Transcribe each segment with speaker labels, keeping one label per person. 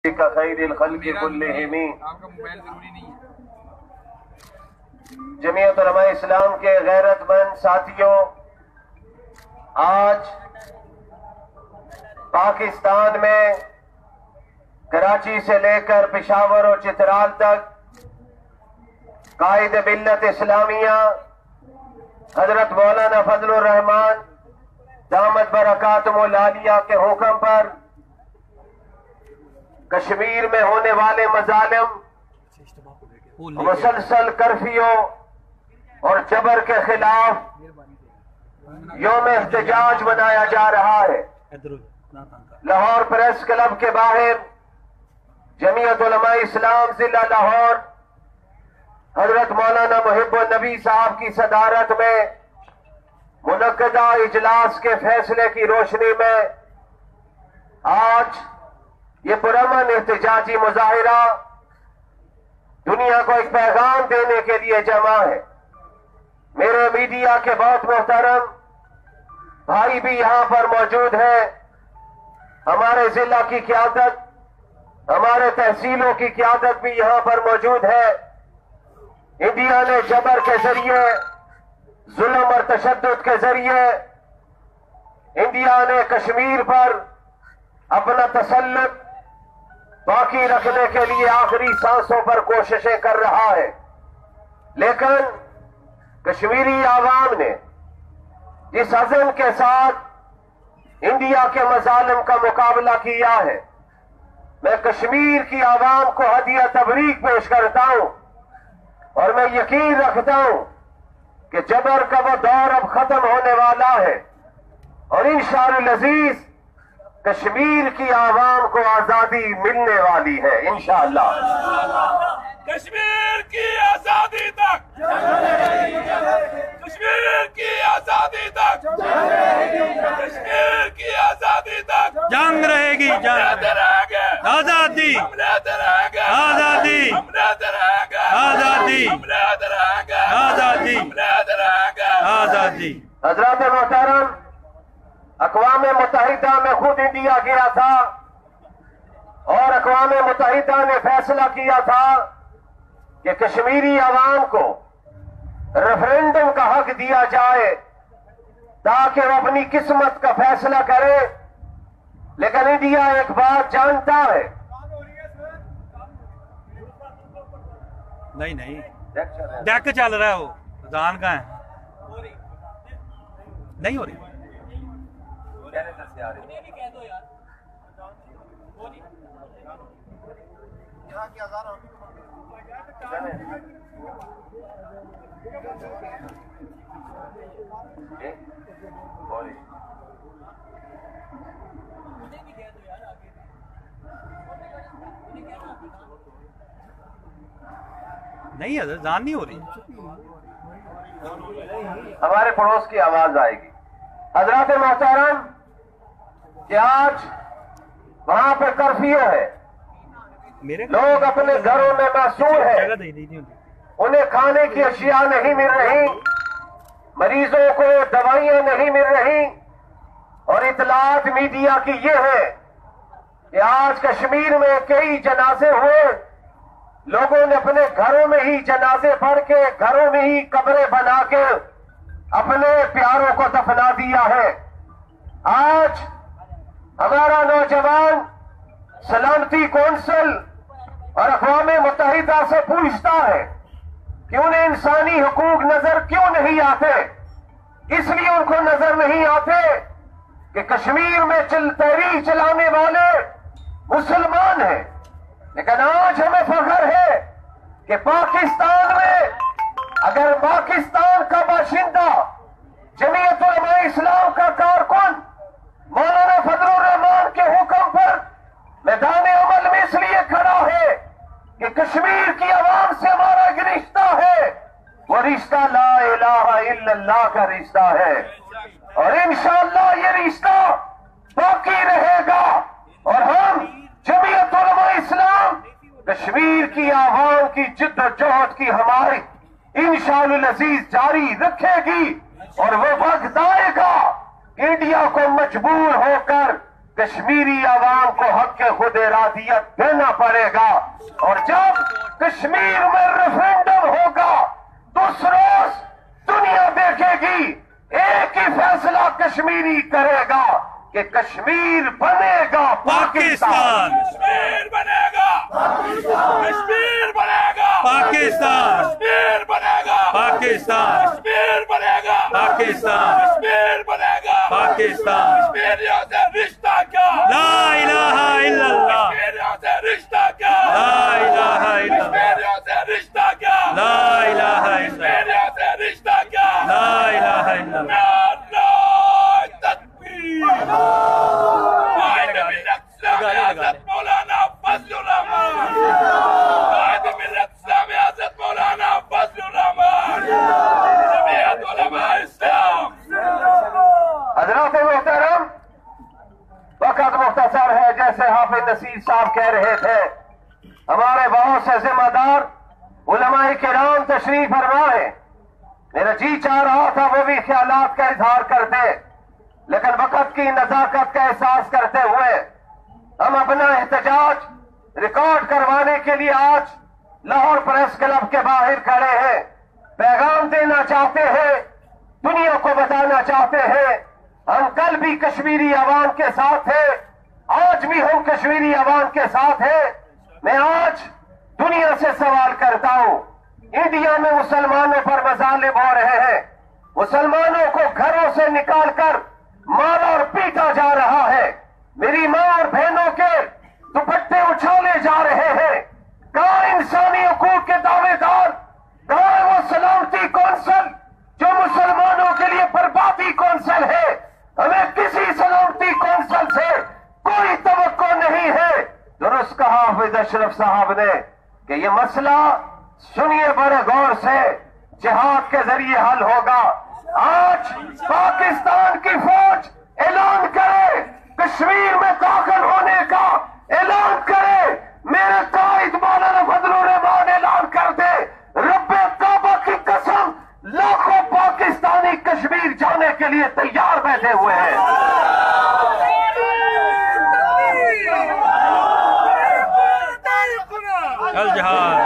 Speaker 1: کا خیر الخلق کلہم۔ جمعیت علماء اسلام کے غیرت مند ساتھیوں، آج پاکستان میں کراچی سے لے کر پشاور اور چترال تک قائد ملت اسلامیہ حضرت مولانا فضل الرحمان دامت برکاتہم العالیہ کے حکم پر کشمیر میں ہونے والے مظالم، مسلسل کرفیو اور جبر کے خلاف یوم احتجاج منایا جا رہا ہے۔ لاہور پریس کلب کے باہر جمعیت علماء اسلام ضلع لاہور حضرت مولانا محب النبی صاحب کی صدارت میں منعقدہ اجلاس کے فیصلے کی روشنی میں آج یہ پرامن احتجاجی مظاہرہ دنیا کو ایک پیغام دینے کے لیے جمع ہے۔ میرے میڈیا کے بہت محترم بھائی بھی یہاں پر موجود ہیں، ہمارے ضلع کی قیادت، ہمارے تحصیلوں کی قیادت بھی یہاں پر موجود ہے۔ انڈیا نے جبر کے ذریعے، ظلم اور تشدد کے ذریعے انڈیا نے کشمیر پر اپنا تسلط باقی رکھنے کے لیے آخری سانسوں پر کوششیں کر رہا ہے، لیکن کشمیری عوام نے جس عزم کے ساتھ انڈیا کے مظالم کا مقابلہ کیا ہے، میں کشمیر کی عوام کو ہدیہ تبریک پیش کرتا ہوں اور میں یقین رکھتا ہوں کہ جبر کا وہ دور اب ختم ہونے والا ہے اور انشاءاللہ العزیز کشمیر کی عوام کو آزادی ملنے والی ہے انشاءاللہ۔
Speaker 2: کشمیر کی آزادی تک، کشمیر کی آزادی تک، کشمیر کی آزادی تک
Speaker 3: جنگ رہے گی، جنگ آزادی، آزادی، آزادی، آزادی، آزادی۔
Speaker 1: حضرات محترم، اقوام متحدہ میں خود انڈیا گیا تھا اور اقوام متحدہ نے فیصلہ کیا تھا کہ کشمیری عوام کو ریفرنڈم کا حق دیا جائے تاکہ وہ اپنی قسمت کا فیصلہ کرے، لیکن انڈیا ایک بات جانتا ہے۔
Speaker 3: نہیں ڈیک چل رہا ہے، وہ اذان کا ہے، نہیں ہو رہی۔ نہیں اذان نہیں ہو رہی،
Speaker 1: ہمارے پڑوس کی آواز آئے گی۔ حضرات محترم، کہ آج وہاں پہ کرفیو ہے، لوگ اپنے گھروں میں معصور ہیں، انہیں کھانے کی اشیاء نہیں مل رہی، مریضوں کو دوائیاں نہیں مل رہی، اور اطلاعات میڈیا کی یہ ہے کہ آج کشمیر میں کئی جنازے ہوئے، لوگوں نے اپنے گھروں میں ہی جنازے پڑھ کے، گھروں میں ہی قبریں بنا کے اپنے پیاروں کو دفنا دیا ہے۔ آج ہمارا نوجوان سلامتی کونسل اور اقوام متحدہ سے پوچھتا ہے کہ انہیں انسانی حقوق نظر کیوں نہیں آتے؟ اس لیے ان کو نظر نہیں آتے کہ کشمیر میں تحریک چلانے والے مسلمان ہیں، لیکن آج ہمیں فخر ہے کہ پاکستان میں اگر پاکستان کا باشندہ جمعیت علماء اسلام کا کارکن مولانا فضل الرحمان کے حکم پر میدان عمل میں اس لیے کھڑا ہے کہ کشمیر کی عوام سے ہمارا ایک رشتہ ہے، وہ رشتہ لا الہ الا اللہ کا رشتہ ہے، اور انشاءاللہ یہ رشتہ باقی رہے گا، اور ہم جمعیت علماء اسلام کشمیر کی عوام کی جد و جہد کی ہماری انشاءاللہ العزیز جاری رکھے گی، اور وہ وقت آئے گا کہ انڈیا کو مجبور ہو کر کشمیری عوام کو حق خود ارادیت دینا پڑے گا، اور جب کشمیر میں ریفرینڈم ہوگا تو اس روز دنیا دیکھے گی، ایک ہی فیصلہ کشمیری کرے گا کہ کشمیر بنے گا پاکستان،
Speaker 2: کشمیر بنے گا کشمیر بنے گا
Speaker 3: پاکستان،
Speaker 2: کشمیر بنے گا
Speaker 3: پاکستان،
Speaker 2: کشمیر بنے گا
Speaker 3: پاکستان،
Speaker 2: کشمیر بنے گا
Speaker 3: پاکستان،
Speaker 2: کشمیریوں سے رشتہ کیا،
Speaker 3: لا الہ الا اللہ،
Speaker 2: کشمیریوں سے رشتہ کیا،
Speaker 3: لا الہ الا اللہ،
Speaker 2: کشمیریوں سے رشتہ کیا،
Speaker 3: لا الہ الا اللہ،
Speaker 2: کشمیریوں سے رشتہ کیا،
Speaker 3: لا الہ الا اللہ۔
Speaker 2: نعرہ تکبیر، قائد ملت اسلامی حضرت مولانا فضل الرحمان، قائد ملت اسلامی حضرت مولانا فضل الرحمان، جمعیت علماء اسلام۔
Speaker 1: حضرات محترم، وقت مختصر ہے، جیسے حافظ نصیر صاحب کہہ رہے تھے، ہمارے بہت سے ذمہ دار علماء کرام تشریف فرما ہے۔ میرا جی چاہ رہا تھا وہ بھی خیالات کا اظہار کرتے، لیکن وقت کی نزاکت کا احساس کرتے ہوئے ہم اپنا احتجاج ریکارڈ کروانے کے لیے آج لاہور پریس کلب کے باہر کھڑے ہیں۔ پیغام دینا چاہتے ہیں، دنیا کو بتانا چاہتے ہیں، ہم کل بھی کشمیری عوام کے ساتھ ہیں، آج بھی ہم کشمیری عوام کے ساتھ ہیں۔ میں آج دنیا سے سوال کرتا ہوں، انڈیا میں مسلمانوں پر مظالم ہو رہے ہیں، مسلمانوں کو گھروں سے نکال کر مارا اور پیٹا جا رہا ہے، میری ماں اور بہنوں کے دوپٹے اچھالے جا رہے ہیں، کہاں انسانی حقوق کے دعوے دار، کہاں ہے وہ سلامتی کونسل جو مسلمانوں کے لیے بربادی کونسل ہے؟ ہمیں کسی سلامتی کونسل سے کوئی توقع نہیں ہے۔ درست کہا حافظ اشرف صاحب نے کہ یہ مسئلہ سنیے بڑے غور سے، جہاد کے ذریعے حل ہوگا۔ آج پاکستان کی فوج اعلان کرے، کشمیر میں داخل ہونے کا اعلان کرے، میرے قائد مولانا فضل الرحمان اعلان کر دے، رب کعبہ کی قسم لاکھوں پاکستانی کشمیر جانے کے لیے تیار بیٹھے ہوئے ہیں۔
Speaker 3: الجہاد،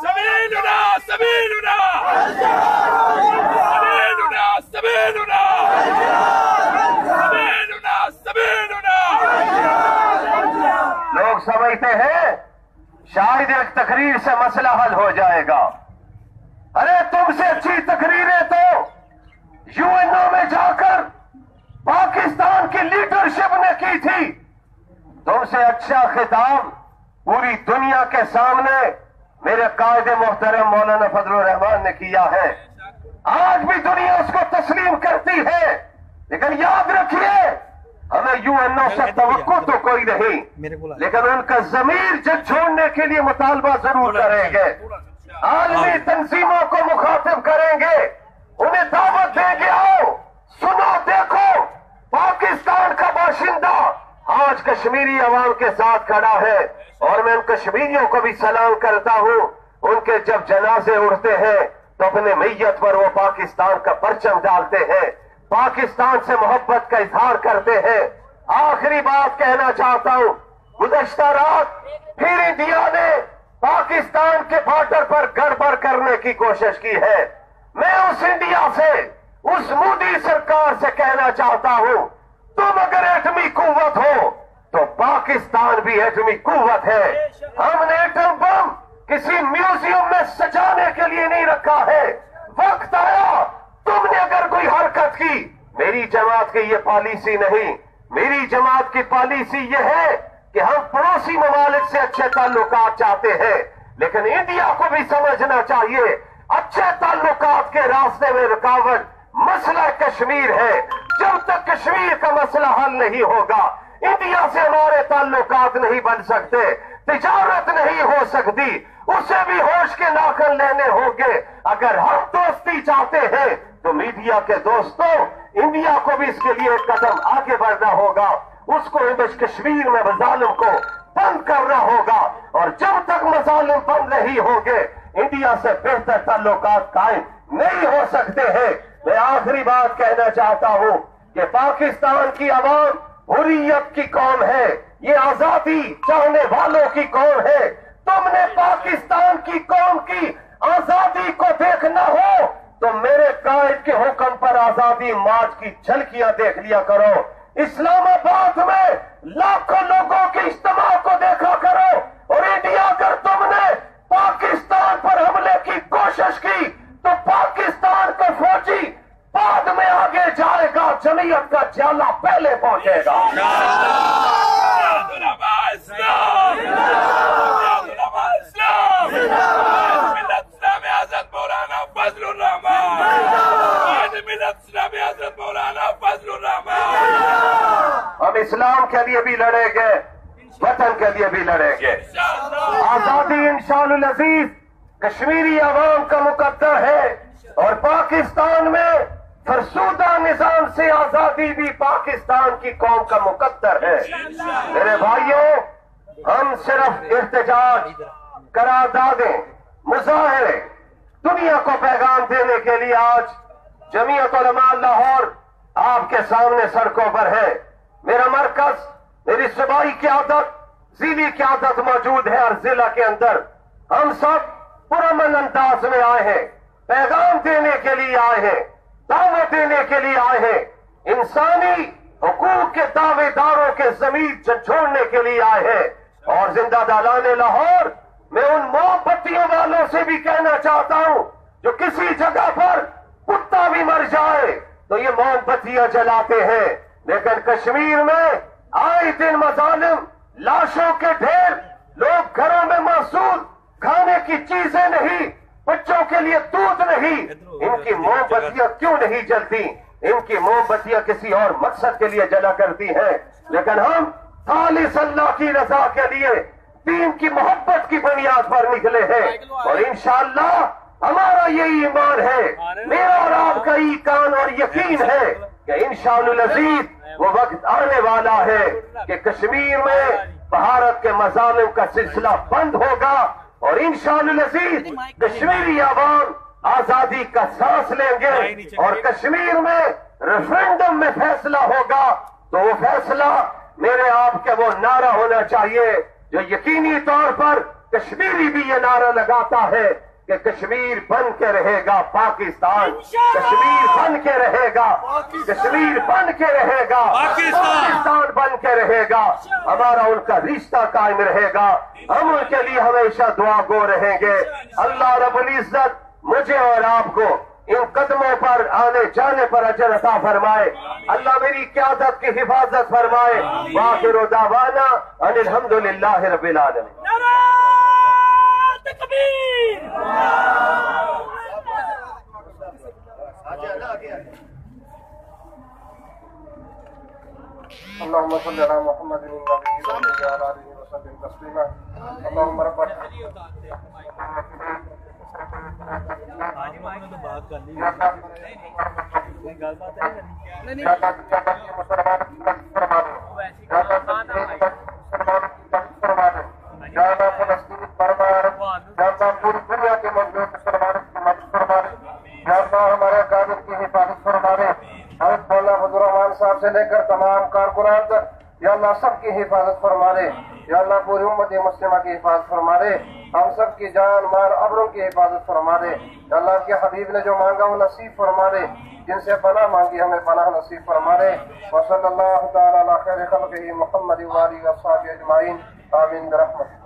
Speaker 2: سبیلنا سبیلنا سبیلنا سبیلنا سبیلنا سبیلنا۔
Speaker 1: لوگ سمجھتے ہیں شاید ایک تقریر سے مسئلہ حل ہو جائے گا۔ ارے تم سے اچھی تقریریں تو یو این او میں جا کر پاکستان کی لیڈرشپ نے کی تھی، تم سے اچھا خطاب پوری دنیا کے سامنے میرے قائد محترم مولانا فضل الرحمان نے کیا ہے۔ آج بھی دنیا اس کو تسلیم کرتی ہے، لیکن یاد رکھیے ہمیں یو این او سے توقع تو کوئی نہیں، لیکن ان کا ضمیر جد چھوڑنے کے لیے مطالبہ ضرور کریں گے، عالمی تنظیموں کو مخاطب کریں گے، انہیں دعوت دیں گے، آؤ سنو دیکھو پاکستان کا باشندہ آج کشمیری عوام کے ساتھ کھڑا ہے، اور میں ان کشمیریوں کو بھی سلام کرتا ہوں، ان کے جب جنازے اڑتے ہیں تو اپنے میت پر وہ پاکستان کا پرچم ڈالتے ہیں، پاکستان سے محبت کا اظہار کرتے ہیں۔ آخری بات کہنا چاہتا ہوں، گزشتہ رات پھر انڈیا نے پاکستان کے بارڈر پر گڑبڑ کرنے کی کوشش کی ہے۔ میں اس انڈیا سے، اس مودی سرکار سے کہنا چاہتا ہوں، تم اگر ایٹمی قوت ہو تو پاکستان بھی ایٹمی قوت ہے۔ ہم نے ایٹم بم کسی میوزیم میں سجانے کے لیے نہیں رکھا ہے، وقت آیا تم نے اگر کوئی حرکت کی، میری جماعت کی یہ پالیسی نہیں، میری جماعت کی پالیسی یہ ہے کہ ہم پڑوسی ممالک سے اچھے تعلقات چاہتے ہیں، لیکن انڈیا کو بھی سمجھنا چاہیے اچھے تعلقات کے راستے میں رکاوٹ مسئلہ کشمیر ہے۔ جب تک کشمیر کا مسئلہ حل نہیں ہوگا، انڈیا سے ہمارے تعلقات نہیں بن سکتے، تجارت نہیں ہو سکتی، اسے بھی ہوش کے ناخن لینے ہوں گے۔ اگر ہم دوستی چاہتے ہیں تو میڈیا کے دوستوں، انڈیا کو بھی اس کے لیے ایک قدم آگے بڑھنا ہوگا، اس کو کشمیر میں مظالم کو بند کرنا ہوگا، اور جب تک مظالم بند نہیں ہوں گے انڈیا سے بہتر تعلقات قائم نہیں ہو سکتے ہیں۔ میں آخری بات کہنا چاہتا ہوں کہ پاکستان کی عوام حریت کی قوم ہے، یہ آزادی چاہنے والوں کی قوم ہے۔ تم نے پاکستان کی قوم کی آزادی کو دیکھنا ہو تو میرے قائد کے حکم پر آزادی مارچ کی جھلکیاں دیکھ لیا کرو۔ اسلام آباد میں لاکھوں لوگوں کے اجتماع کو دیکھا کرو، اور انڈیا اگر تم نے پاکستان پر حملے کی کوشش کی تو پاکستان کا فوجی بعد میں آگے جائے گا، جمعیت کا جالا پہلے پہنچے گا۔ ہم اسلام کے لیے بھی لڑیں گے، وطن کے لیے بھی لڑیں گے۔ آزادی انشاءاللہ العزیز کشمیری عوام کا مقدر ہے، اور پاکستان میں فرسودہ نظام سے آزادی بھی پاکستان کی قوم کا مقدر ہے۔ میرے بھائیوں، ہم صرف احتجاج، قراردادیں، مظاہرے، دنیا کو پیغام دینے کے لیے آج جمعیت علماء لاہور آپ کے سامنے سڑکوں پر ہے۔ میرا مرکز، میری صوبائی قیادت، ضلعی قیادت موجود ہے، اور ضلع کے اندر ہم سب پرامن انداز میں آئے ہیں، پیغام دینے کے لیے آئے ہیں، دعوت دینے کے لیے آئے ہیں، انسانی حقوق کے دعوے داروں کے ضمیر جھنجھوڑنے کے لیے آئے ہیں۔ اور زندہ دالان لاہور، میں ان موم بتیوں والوں سے بھی کہنا چاہتا ہوں جو کسی جگہ پر کتا بھی مر جائے تو یہ موم بتیاں جلاتے ہیں، لیکن کشمیر میں آئے دن مظالم، لاشوں کے ڈھیر، لوگ گھروں میں محصول کھانے کی چیزیں نہیں، بچوں کے لیے دودھ نہیں، ان کی موم بتیاں کیوں نہیں جلتی؟ ان کی موم بتیاں کسی اور مقصد کے لیے جلا کرتی ہیں، لیکن ہم خالص اللہ کی رضا کے لیے دین کی محبت کی بنیاد پر نکلے ہیں، اور انشاءاللہ ہمارا یہ ایمان ہے، میرا اور آپ کا ایمان اور یقین ہے کہ انشاءاللہ العزیز وہ وقت آنے والا ہے کہ کشمیر میں بھارت کے مظالم کا سلسلہ بند ہوگا، اور انشاءاللہ العزیز کشمیری عوام آزادی کا سانس لیں گے، اور کشمیر میں ریفرنڈم میں فیصلہ ہوگا تو وہ فیصلہ میرے آپ کے وہ نعرہ ہونا چاہیے جو یقینی طور پر کشمیری بھی یہ نعرہ لگاتا ہے کہ کشمیر بن کے رہے گا پاکستان، کشمیر بن کے رہے گا، کشمیر بن کے رہے گا، پاکستان بن کے رہے گا، ہمارا ان کا رشتہ قائم رہے گا، ہم ان کے لیے ہمیشہ دعا گو رہیں گے۔ اللہ رب العزت مجھے اور آپ کو ان قدموں پر آنے جانے پر اجر عطا فرمائے، اللہ میری قیادت کی حفاظت فرمائے۔ وآخر دعوانا ان الحمدللہ رب العالمین۔ اللهم صل على محمد النبي وعلى آله وسلم تسليما اللهم ربنا پوری دنیا کے مظلوم مسلمانوں کی مدد فرمانے، یا اللہ ہمارے قائد کی حفاظت فرمانے، حضرت مولانا فضل الرحمان صاحب سے لے کر تمام کارکنان تک یا اللہ سب کی حفاظت فرمانے، یا اللہ پوری امت مسلمہ کی حفاظت فرمانے، ہم سب کی جان مال ابروں کی حفاظت فرمانے، یا اللہ کے حبیب نے جو مانگا وہ نصیب فرمانے، جن سے پناہ مانگی ہمیں پناہ نصیب فرمانے۔ وصلی اللہ تعالی علی خیر خلقہ محمد وآلہ وصحبہ اجمعین، آمین برحمتہ۔